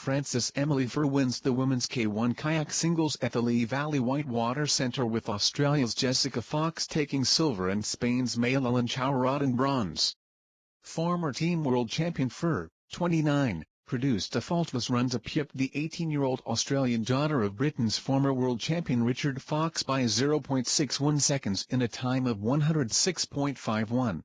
France's Emilie Fer wins the women's K1 kayak singles at the Lee Valley Whitewater Centre, with Australia's Jessica Fox taking silver and Spain's Mailalen Chourraut in bronze. Former team world champion Fer, 29, produced a faultless run to pipped the 18-year-old Australian daughter of Britain's former world champion Richard Fox by 0.61 seconds in a time of 106.51.